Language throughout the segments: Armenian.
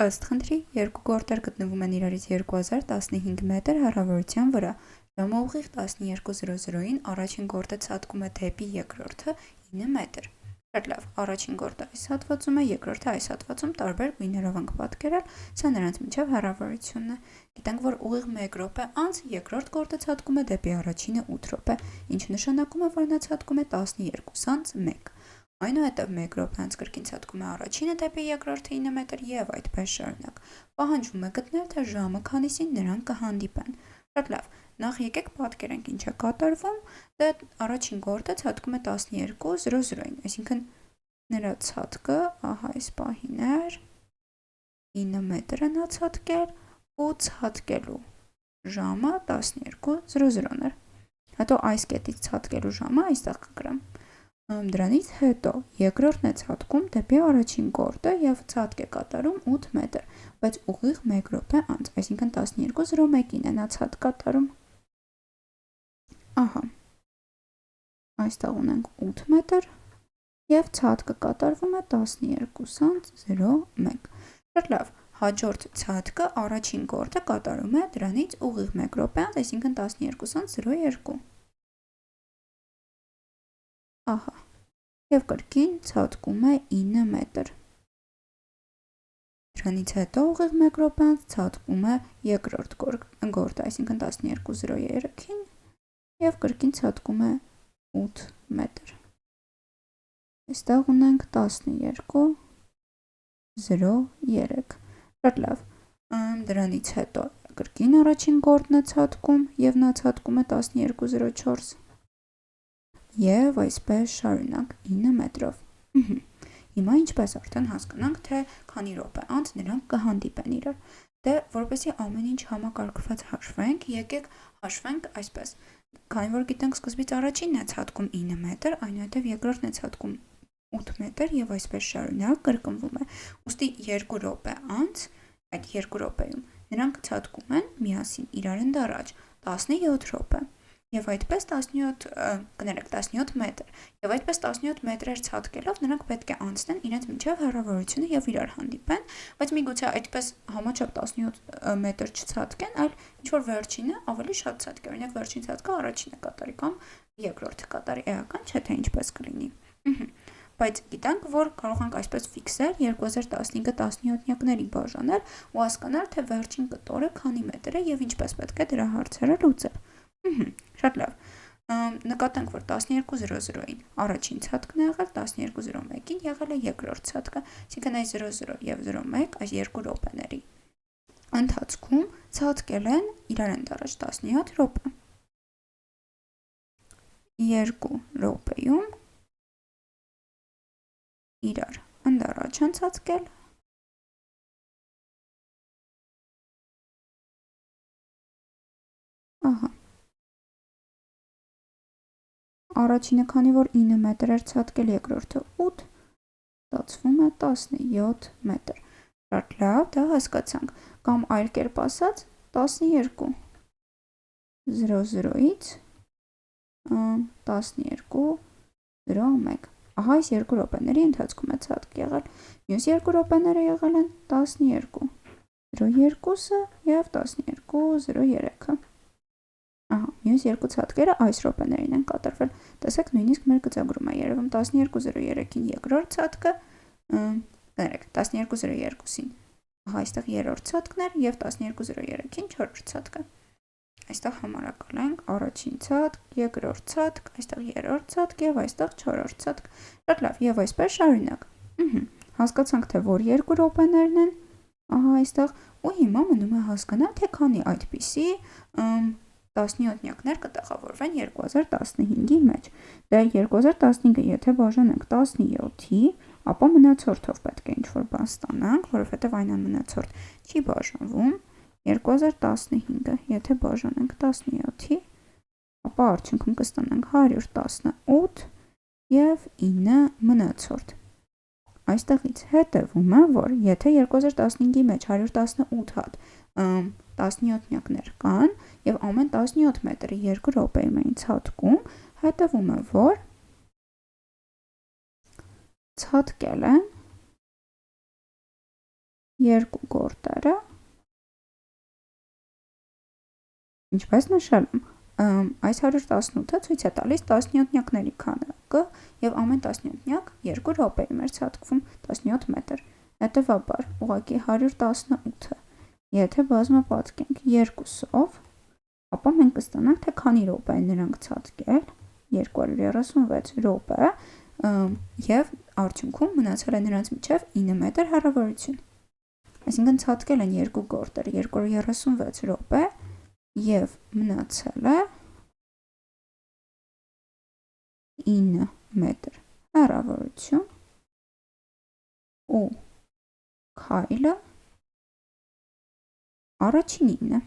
Ըստ խնդրի, երկու գորտեր գտնվում են իրարից 2015 մետր հեռավորության վրա։ Ժամը ուղիղ 12:00-ին առաջին գորտը ցատկում է դեպի երկրորդը 9 մետր։ Շատ լավ, առաջին գորտը այս հատվածում է, երկրորդը այս հատվածում տարբեր գույներով ենք պատկերել, սա նրանց միջև հեռավորությունն է։ Գիտենք, որ ուղիղ 1 րոպե անց երկրորդ գորտը ցատկում է դեպի առաջինը 8 րոպե, ինչը նշանակում է, որ նա ցատկում է 12:1։ Այնուհետև 1 րոպե անց կրկին ցատկում է առաջինը դեպի երկրորդը 9 մետր և այդպես շարունակ։ Պահանջվում է գտնել, թե ժամը քանիսին նրանք կհանդիպեն։ Շատ լավ, նախ եկեք պատկերենք ինչ է կատարվում, դե առաջին գորտը ցատկում է 12:00-ին, այսինքն նրա ցատկը, ահա այս պահին էր, 9 մետր է նա ցատկել ու ցատկելու ժամը 12:00 էր։ Հետո այս կետից ցատկելու ժամը այստեղ կգրեմ։ Դրանից հետո երկրորդն է ցատկում դեպի առաջին գորտը և ցատկ է կատարում 8 մետր, բայց ուղիղ 1 րոպե անց, այսինքն 12:01-ին է նա ցատկ կատարում։ Ահա, այստեղ ունենք 8 մետր և ցատկը կատարվում է 12:01։ Շատ լավ, հաջորդ ցատկը առաջին գորտը կատարում է դրանից ուղիղ 1 րոպե անց, այսինքն 12:02։ Ահա, և կրկին ցատկում է 9 մետր։ Դրանից հետո ուղիղ 1 րոպե անց ցատկում է երկրորդ գորտը, այսինքն 12:03-ին և կրկին ցատկում է 8 մետր։ Այստեղ ունենք 12:03։ Շատ լավ, դրանից հետո կրկին առաջին գորտն է ցատկում և նա ցատկում է 12:04 և այսպես շարունակ 9 մետրով։ Հիմա ինչպես արդեն հասկանանք, թե քանի րոպե անց նրանք կհանդիպեն իրար։ Դե որպեսզի ամեն ինչ համակարգված հաշվենք, եկեք հաշվենք այսպես։ Քանի որ գիտենք սկզբից առաջինն է ցատկում 9 մետր, այնուհետև երկրորդն է ցատկում 8 մետր և այսպես շարունակ կրկնվում է։ Ուստի 2 րոպե անց, այդ 2 րոպեում նրանք ցատկում են միասին իրար ընդառաջ 17 րոպե և այդպես 17 մետր և այդպես 17 մետրեր ցատկելով նրանք պետք է անցնեն իրենց միջև հեռավորությունը և իրար հանդիպեն, բայց միգուցե այդպես համաչափ 17 մետր չցատկեն, այլ ինչ-որ վերջինը ավելի շատ ցատկի, օրինակ վերջին ցատկը առաջինը կատարի կամ երկրորդը կատարի, էական չէ թե ինչպես կլինի։ Բայց գիտենք, որ կարող ենք այսպես ֆիքսել 2015-ը 17-նյակների բաժանել ու հասկանալ, թե վերջին կտորը քանի մետր է և ինչպես պետք է դրա հարցերը լուծել։ Շատ լավ, նկատենք, որ 12:00-ին առաջին ցատկն է եղել, 12:01-ին եղել է երկրորդ ցատկը, այսինքն այս 00 և 01 այս 2 րոպեների ընթացքում ցատկել են իրար ընդառաջ 17 րոպե։ 2 րոպեում իրար ընդառաջ են ցատկել ահա։ Առաջինը քանի որ 9 մետր էր ցատկել, երկրորդը 8, ստացվում է 17 մետր։ Շատ լավ, դա հասկացանք, կամ այլ կերպ ասած 12 00-ից 12:01։ Ահա այս 2 րոպեների ընթացքում է ցատկ եղել։ Մյուս 2 րոպեները եղել են 12:02-ը և 12:03-ը։ Ահա, մյուս 2 ցատկերը այս րոպեներին են կատարվել։ Տեսեք, նույնիսկ մեր գծագրում է երևում 12:03-ին երկրորդ ցատկը, կներեք, 12:02-ին, ահա այստեղ երրորդ ցատկն էր և 12:03-ին չորրորդ ցատկը։ Այստեղ համարակալենք առաջին ցատկ, երկրորդ ցատկ, այստեղ երրորդ ցատկ և այստեղ չորրորդ ցատկ։ Շատ լավ, և այսպես շարունակ։ Հասկացանք, թե որ 2 րոպեներն են, ահա այստեղ, ու հիմա մնում է հասկանալ, թե քանի այդպիսի 17-նյակներ կտեղավորվեն 2015-ի մեջ։ Դե 2015-ը եթե բաժանենք 17-ի, ապա մնացորդով պետք է ինչ-որ բան ստանանք, որովհետև այն անմնացորդ չի բաժանվում։ 2015-ը եթե բաժանենք 17-ի, ապա արդյունքում կստանանք 118 և 9 մնացորդ։ Այստեղից հետևում է, որ եթե 2015-ի մեջ 118 հատ 17-նյակներ կան և ամեն 17 մետրը 2 րոպեում էին ցատկում, հետևում է, որ ցատկել են երկու գործերը, ինչպես նշել եմ, այս 118-ը ցույց է տալիս 17-նյակների քանակը եւ ամեն 17-նյակ 2 րոպեի մեր ցատկվում 17 մետր։ Հետևաբար, ուղղակի 118-ը, եթե բազմապատկենք 2-ով, ապա մենք կստանանք, թե քանի րոպե են նրանք ցատկել, 236 րոպե, եւ արդյունքում մնացել է նրանց միջև 9 մետր հեռավորություն։ Այսինքն ցատկել են երկու գործեր 236 րոպե եւ մնացել է 9 մետր հեռավորություն ու քայլը առաջինինն է։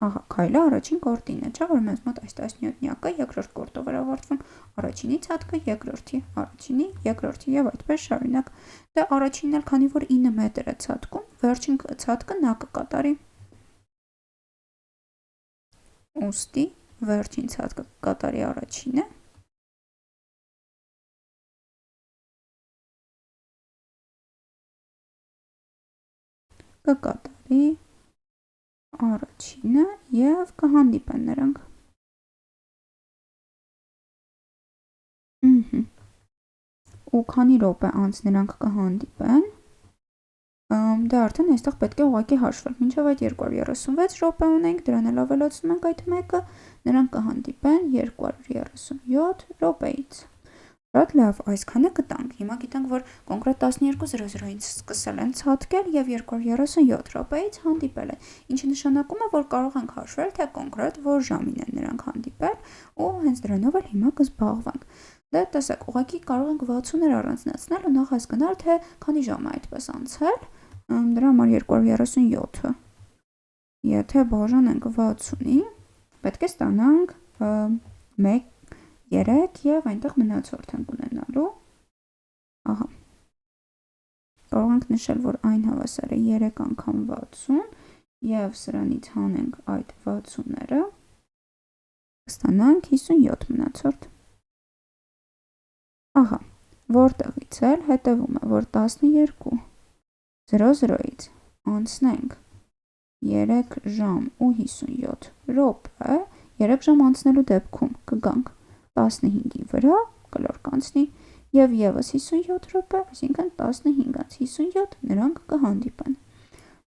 Ահա, քայլը առաջին կորտինն է, չէ՞ որ մեզ մոտ այս 17-նյակը երկրորդ կորտով էր ավարտվում, առաջինի ցատկը երկրորդի, առաջինի, երկրորդի եւ այդպես շարունակ։ Դե առաջինն էլ քանի որ 9 մետր է ցատկում, վերջին ցատկը նա կկատարի։ Ուստի վերջին ցատկը կկատարի առաջինը կկատարի առաջինը եւ կհանդիպեն նրանք։ Ու քանի րոպե անց նրանք կհանդիպեն, դե արդեն այստեղ պետք է ուղղակի հաշվել։ Մինչև այդ 236 րոպե ունենք, դրան էլ ավելացնում ենք այդ մեկը, նրանք կհանդիպեն 237 րոպեից։ Շատ լավ, այսքանը կտանք։ Հիմա գիտենք, որ կոնկրետ 12:00-ից սկսել են ցատկել եւ 237 րոպեից հանդիպել են, ինչը նշանակում է, որ կարող ենք հաշվել, թե կոնկրետ որ ժամին են նրանք հանդիպել, ու հենց դրանով էլ հիմա կզբաղվենք։ Դե տեսեք, ուղղակի կարող ենք 60-ներ առանձնացնել ու նախ հասկանալ, թե քանի ժամ է այդպես անցել, դրա համար 237-ը եթե բաժանենք 60-ի, պետք է ստանանք 1, 3 եւ այնտեղ մնացորդ ենք ունենալու։ Ահա։ Կարող ենք նշել, որ այն հավասար է 3 անգամ 60 եւ սրանից հանենք այդ 60-ները, կստանանք 57 մնացորդ։ Ահա, որտեղից էլ հետևում է, որ 12:00-ից անցնենք 3 ժամ ու 57 րոպե, 3 ժամ անցնելու դեպքում կգանք 15-ի վրա, կլոր կանցնի եւ եւս 57 րոպե, այսինքն 15-ից 57 նրանք կհանդիպեն։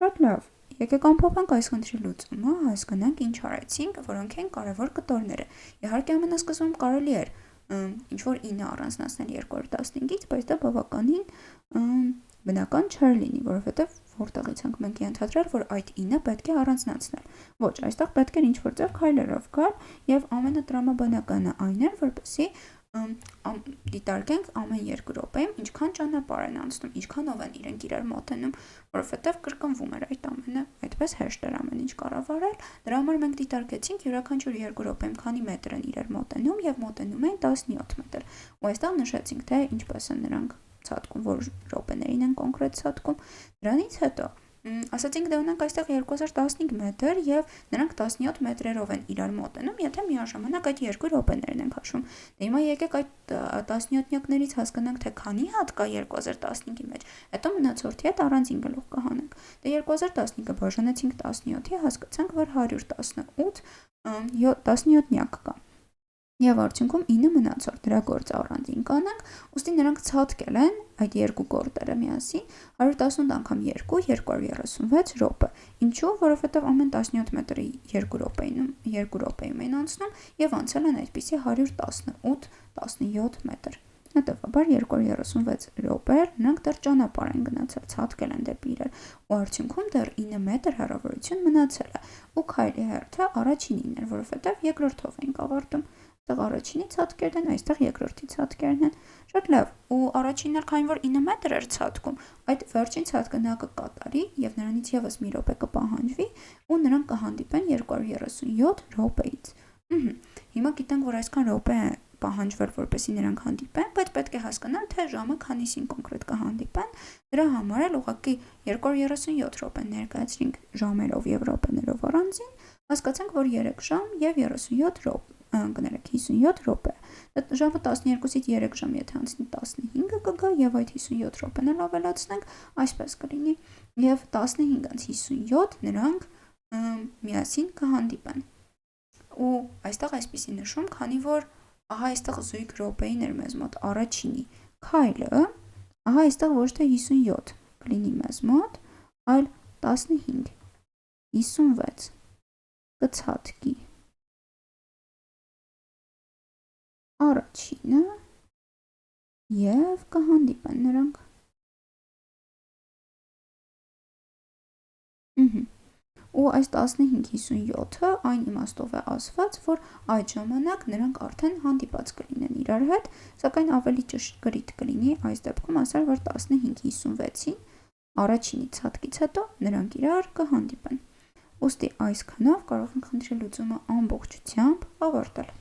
Շատ լավ, եկեք ամփոփենք այս խնդրի լուծումը, հասկանանք ինչ արեցինք, որոնք են կարևոր կտորները։ Իհարկե ամենասկզբում կարելի էր ինչ որ 9 առանձնացնել 215-ից, բայց դա բավականին բնական չէր լինի, որովհետև որտեղից ենք մենք ենթադրել, որ այդ 9-ը պետք է առանձնացնել։ Ոչ, այստեղ պետք էր ինչ-որ ձև քայլերով գալ եւ ամենատրամաբանականը այն էր, որպեսզի դիտարկենք ամեն 2 րոպեում ինչքան ճանապարհ են անցնում, ինչքանով են իրենք իրար մոտենում, որովհետև կրկնվում էր այդ ամենը, այդպես հեշտ էր ամեն ինչ կառավարել։ Դրա համար մենք դիտարկեցինք յուրաքանչյուր 2 րոպեում քանի մետր են իրար մոտենում եւ մոտենում են 17 մետր։ Ու այստեղ նշեցինք, թե ինչպես են նրանք ցատկում, որ րոպեներին են կոնկրետ ցատկում։ Դրանից հետո ասացինք դե ունենք այստեղ 2015 մետր եւ նրանք 17 մետրերով են իրար մոտենում, եթե միաժամանակ այդ 2 րոպեներն ենք հաշվում։ Դե հիմա եկեք այդ 17-նյակներից հասկանանք, թե քանի հատ կա 2015-ի մեջ, հետո մնացորդի հետ առանձին գլուխ կհանենք։ Դե 2015-ը բաժանեցինք 17-ի, հասկացանք, որ 117-նյակ կա։ Եվ արդյունքում 9 մնացորդ, դրա գործը առանձին կանենք, ուստի նրանք ցատկել են այդ երկու գործերը միասին 118 անգամ 2, 236 րոպե։ Ինչու՞, որովհետև ամեն 17 մետրի 2 րոպեում են անցնում եւ անցել են այդպիսի 118-17 մետր։ Հետևաբար 236 րոպե նրանք դեռ ճանապարհ են գնացել, ցատկել են դեպի իրար, ու արդյունքում դեռ 9 մետր հեռավորություն մնացել է։ Ու քայլի հերթը առաջինին էր, որովհետև երկրորդով ենք ավարտում։ Այստեղ առաջինի ցատկերն են, այստեղ երկրորդի ցատկերն են։ Շատ լավ, ու առաջինն էլ քանի որ 9 մետր էր ցատկում, այդ վերջին ցատկը նա կկատարի եւ նրանից եւս մի րոպե կպահանջվի ու նրանք կհանդիպեն 237 րոպեից։ Հիմա գիտենք, որ այսքան րոպե է պահանջվել, որպեսզի նրանք հանդիպեն, բայց պետք է հասկանալ, թե ժամը քանիսին կոնկրետ կհանդիպեն։ Դրա համար էլ ուղղակի 237 րոպե ներկայացրինք ժամերով եւ րոպեներով առանձին, հասկացանք, որ 3 ժամ եւ 37 կներեք 57 րոպե։ Ժամը 12-ից 3 ժամ եթե անցնի 15-ը կգա եւ այդ 57 րոպեն էլ ավելացնենք, այսպես կլինի եւ 15-ից 57 նրանք միասին կհանդիպեն։ Ու այստեղ այսպեսի նշում, քանի որ ահա այստեղ զույգ րոպեին էր մեզ մոտ առաջինի քայլը, ահա այստեղ ոչ թե 57 կլինի մեզ մոտ, այլ 15, 56 կցատկի առաջինը և կհանդիպեն նրանք։ Ու այս 15-57-ը այն իմաստով է ասված, որ այդ ժամանակ նրանք արդեն հանդիպած կլինեն իրար հետ, սակայն ավելի ճշգրիտ կլինի այս դեպքում ասել, որ 15-56-ին առաջինի ցատկից հետո նրանք իրար կհանդիպեն։ Ուստի այսքանով կարող ենք խնդրի լուծումը ամբողջությամբ ավարտել։